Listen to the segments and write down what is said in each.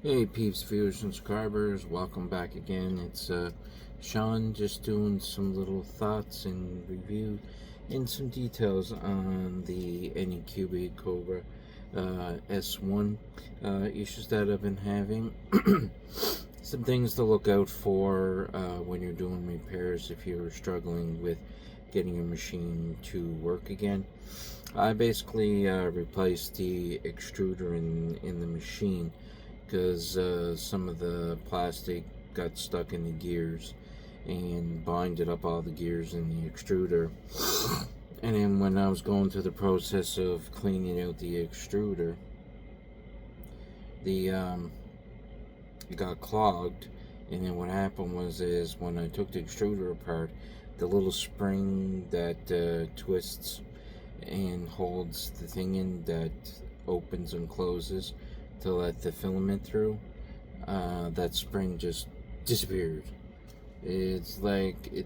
Hey peeps, viewers and subscribers, welcome back again. It's Shawn, just doing some little thoughts and review and some details on the Anycubic Kobra S1 issues that I've been having. Some things to look out for when you're doing repairs if you're struggling with getting your machine to work again. I basically replaced the extruder in the machine because some of the plastic got stuck in the gears and binded up all the gears in the extruder. And then when I was going through the process of cleaning out the extruder, it got clogged. And then what happened is when I took the extruder apart, the little spring that twists and holds the thing in that opens and closes to let the filament through, that spring just disappeared. It's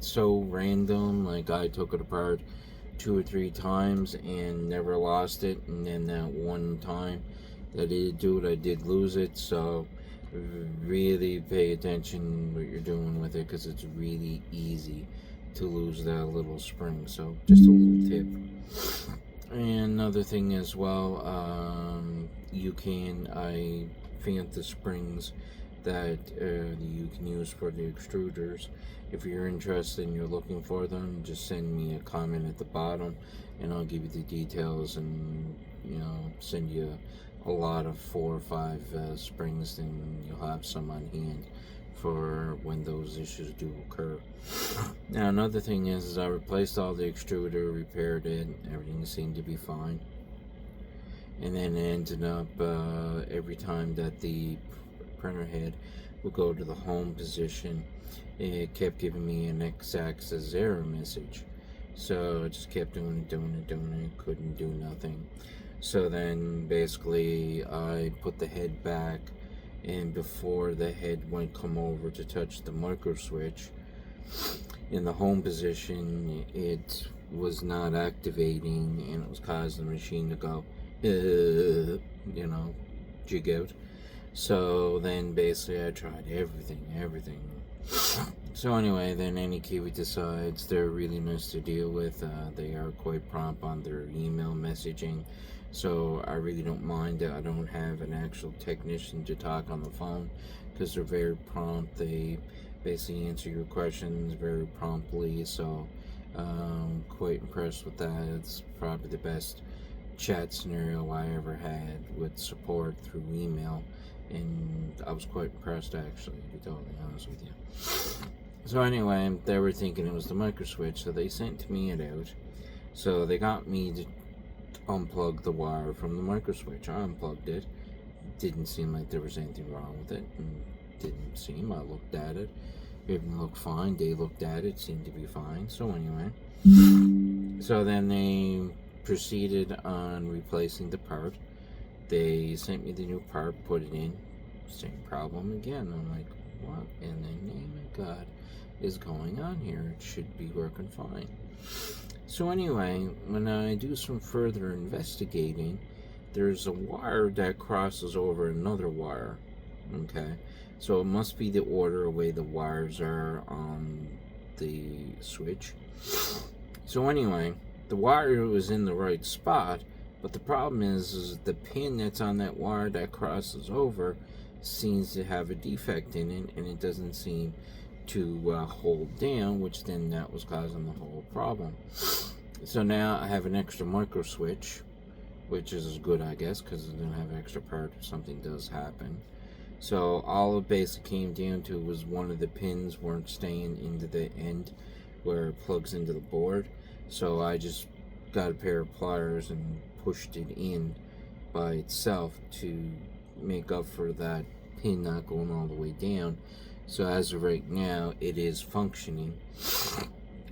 so random. Like, I took it apart 2 or 3 times and never lost it, and then that one time that I did do it, I did lose it. So really pay attention what you're doing with it, because it's really easy to lose that little spring. So just a little tip. And another thing as well, I found the springs that you can use for the extruders. If you're interested and you're looking for them, just send me a comment at the bottom and I'll give you the details, and send you a lot of 4 or 5 springs, and you'll have some on hand for when those issues do occur. Now, another thing is I replaced all the extruder, repaired it, everything seemed to be fine. And then it ended up every time that the printer head would go to the home position, it kept giving me an x-axis error message. So I just kept doing it, couldn't do nothing. So then basically I put the head back, and before the head come over to touch the micro switch in the home position, it was not activating, and it was causing the machine to go jig out. So then basically I tried everything. So anyway, then Anycubic decides they're really nice to deal with. They are quite prompt on their email messaging, so I really don't mind that I don't have an actual technician to talk on the phone, because they're very prompt. They basically answer your questions very promptly, so quite impressed with that. It's probably the best chat scenario I ever had with support through email, and I was quite impressed, actually, to be totally honest with you. So anyway, they were thinking it was the micro switch, so they sent me it out. So they got me to unplug the wire from the micro switch. I unplugged it. Didn't seem like there was anything wrong with it, and didn't seem. I looked at it. Everything looked fine. They looked at it. Seemed to be fine. So anyway, so then they proceeded on replacing the part. They sent me the new part, put it in, same problem again. I'm like, what in the name of God is going on here? It should be working fine. So anyway, when I do some further investigating, there's a wire that crosses over another wire. Okay, so it must be the order of way the wires are on the switch. So anyway, the wire was in the right spot, but the problem is the pin that's on that wire that crosses over seems to have a defect in it, and it doesn't seem to hold down, which then that was causing the whole problem. So now I have an extra micro switch, which is good, I guess, because I don't have an extra part if something does happen. So all it basically came down to was one of the pins weren't staying into the end where it plugs into the board. So I just got a pair of pliers and pushed it in by itself to make up for that pin not going all the way down. So as of right now, it is functioning.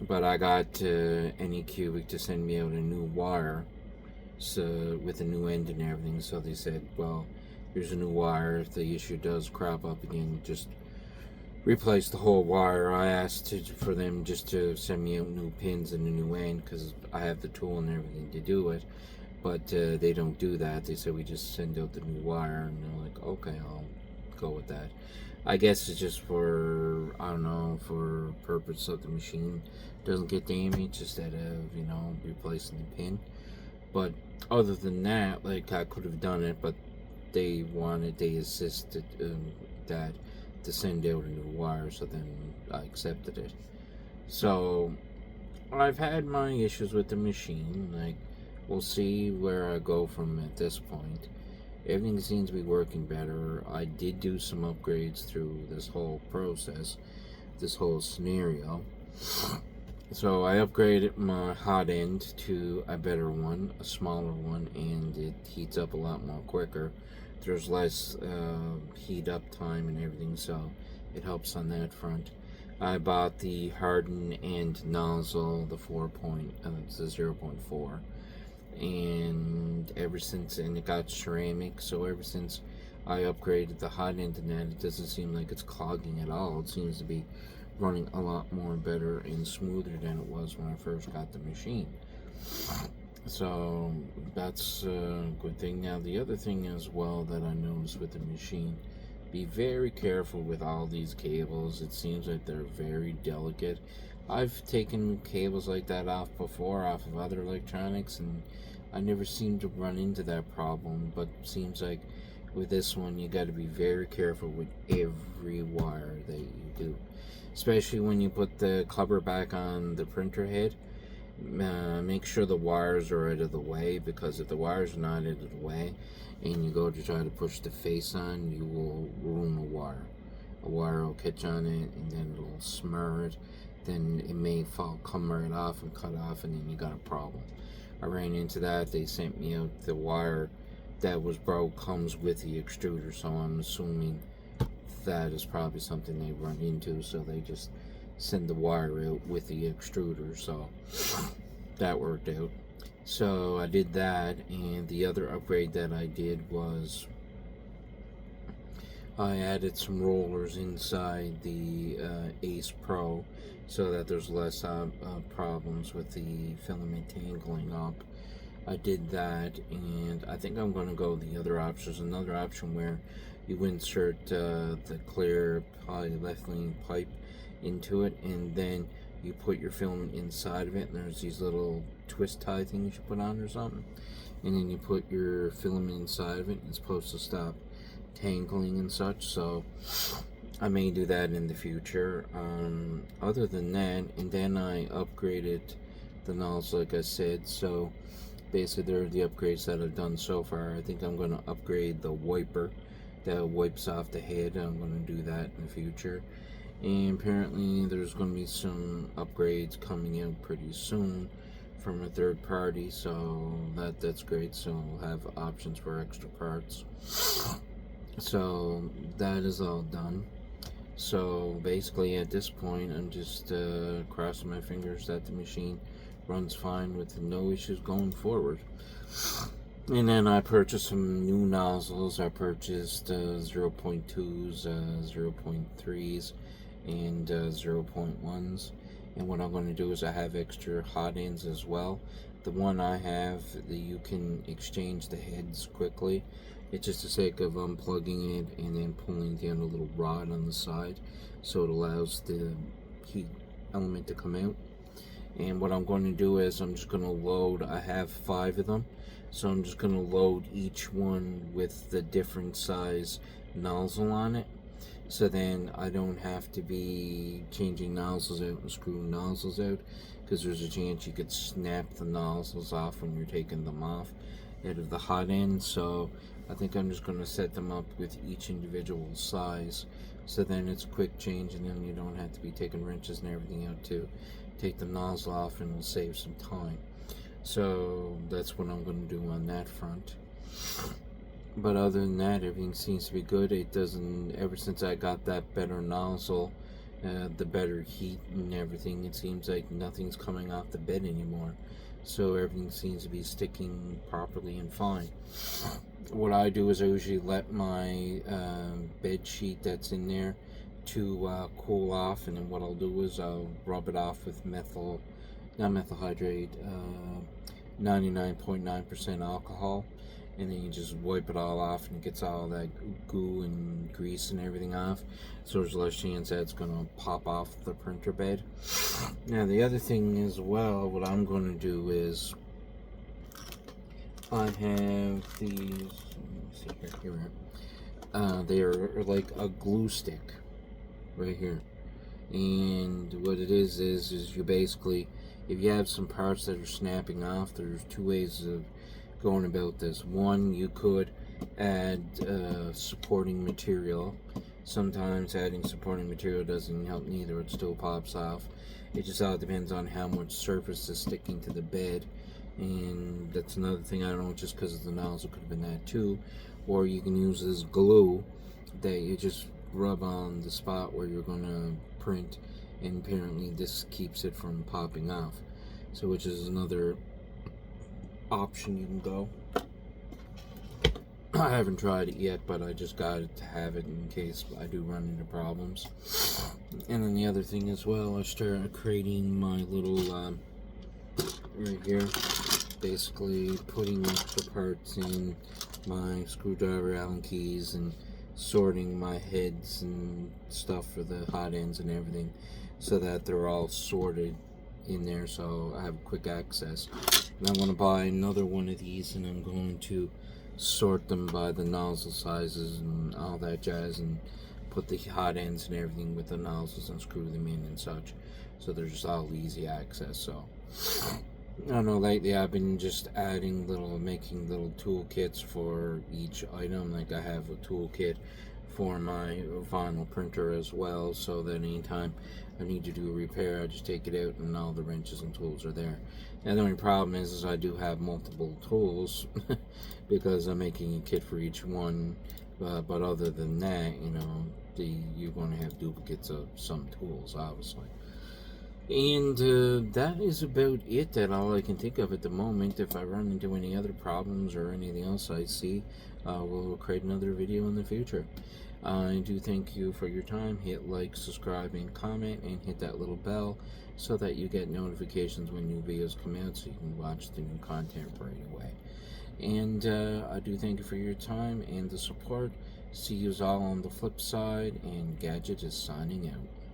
But I got Anycubic to send me out a new wire, so with a new end and everything. So they said, well, here's a new wire. If the issue does crop up again, just replace the whole wire. I asked for them just to send me out new pins and a new end, because I have the tool and everything to do it. But they don't do that. They said we just send out the new wire, and they're like, okay, I'll go with that. I guess it's just for, I don't know, for purpose of the machine doesn't get damaged instead of, replacing the pin. But other than that, like, I could have done it, but they insisted that to send out a new wire, so then I accepted it. So I've had my issues with the machine. Like, we'll see where I go from at this point. Everything seems to be working better. I did do some upgrades through this whole process, this whole scenario. So I upgraded my hot end to a better one, a smaller one, and it heats up a lot more quicker. There's less heat up time and everything, so it helps on that front. I bought the harden end nozzle, the 0.4, and it got ceramic, so ever since I upgraded the hot end and that, it doesn't seem like it's clogging at all. It seems to be running a lot more better and smoother than it was when I first got the machine. So that's a good thing. Now the other thing as well that I noticed with the machine, be very careful with all these cables. It seems like they're very delicate. I've taken cables like that off before, off of other electronics, and I never seem to run into that problem. But it seems like with this one, you got to be very careful with every wire that you do, especially when you put the cover back on the printer head. Make sure the wires are out of the way, because if the wires are not out of the way and you go to try to push the face on, you will ruin a wire. A wire will catch on it and then it'll smur it. Then it may come right off and cut off, and then you got a problem. I ran into that. They sent me out the wire that was broke comes with the extruder, so I'm assuming that is probably something they run into, so they just send the wire out with the extruder. So that worked out. So I did that, and the other upgrade that I did was I added some rollers inside the Ace Pro so that there's less problems with the filament tangling up. I did that, and I think I'm going to go the other option. There's another option where you insert the clear polyethylene pipe into it, and then you put your filament inside of it, and there's these little twist tie things you put on or something, and then you put your filament inside of it, and it's supposed to stop tangling and such. So I may do that in the future. Other than that, and then I upgraded the nozzle, like I said. So basically, they're the upgrades that I've done so far. I think I'm going to upgrade the wiper that wipes off the head. I'm going to do that in the future. And apparently there's going to be some upgrades coming out pretty soon from a third party, so that's great. So we'll have options for extra parts. So that is all done. So basically at this point, I'm just crossing my fingers that the machine runs fine with no issues going forward. And then I purchased some new nozzles. I purchased 0.2s, 0.3s, and 0.1s. And what I'm going to do is I have extra hot ends as well. The one I have, you can exchange the heads quickly. It's just the sake of unplugging it and then pulling down a little rod on the side, so it allows the heat element to come out. And what I'm going to do is I'm just going to load, I have 5 of them, so I'm just going to load each one with the different size nozzle on it. So then I don't have to be changing nozzles out and screwing nozzles out, because there's a chance you could snap the nozzles off when you're taking them off out of the hot end. So I think I'm just going to set them up with each individual size, so then it's a quick change, and then you don't have to be taking wrenches and everything out to take the nozzle off, and it'll save some time. So that's what I'm going to do on that front. But other than that, everything seems to be good. It doesn't, ever since I got that better nozzle, the better heat and everything, it seems like nothing's coming off the bed anymore. So everything seems to be sticking properly and fine. What I do is I usually let my bed sheet that's in there to cool off, and then what I'll do is I'll rub it off with not methyl hydrate, 99.9% alcohol, and then you just wipe it all off, and it gets all that goo and grease and everything off, so there's less chance that it's going to pop off the printer bed. Now the other thing as well, what I'm going to do is I have these, let me see here, they are like a glue stick right here. And what it is you basically, if you have some parts that are snapping off, there's two ways of going about this. One, you could add supporting material. Sometimes adding supporting material doesn't help neither, it still pops off. It just all depends on how much surface is sticking to the bed. And that's another thing, I don't know, just because of the nozzle, could have been that too. Or you can use this glue that you just rub on the spot where you're going to print, and apparently this keeps it from popping off. So which is another option you can go. I haven't tried it yet, but I just got it to have it in case I do run into problems. And then the other thing as well, I started creating my little right here, basically putting extra parts in my screwdriver Allen keys and sorting my heads and stuff for the hot ends and everything, so that they're all sorted in there, so I have quick access. And I'm going to buy another one of these, and I'm going to sort them by the nozzle sizes and all that jazz, and put the hot ends and everything with the nozzles and screw them in and such, so they're just all easy access. So I don't know, lately I've been just making little toolkits for each item. Like I have a toolkit for my vinyl printer as well, so that anytime I need to do a repair, I just take it out and all the wrenches and tools are there. Now the only problem is I do have multiple tools because I'm making a kit for each one, but other than that, you know, you're going to have duplicates of some tools, obviously. And that is about it. That all I can think of at the moment. If I run into any other problems or anything else I see, we'll create another video in the future. I do thank you for your time. Hit like, subscribe, and comment, and hit that little bell so that you get notifications when new videos come out, so you can watch the new content right away. And I do thank you for your time and the support. See you all on the flip side, and Gadget is signing out.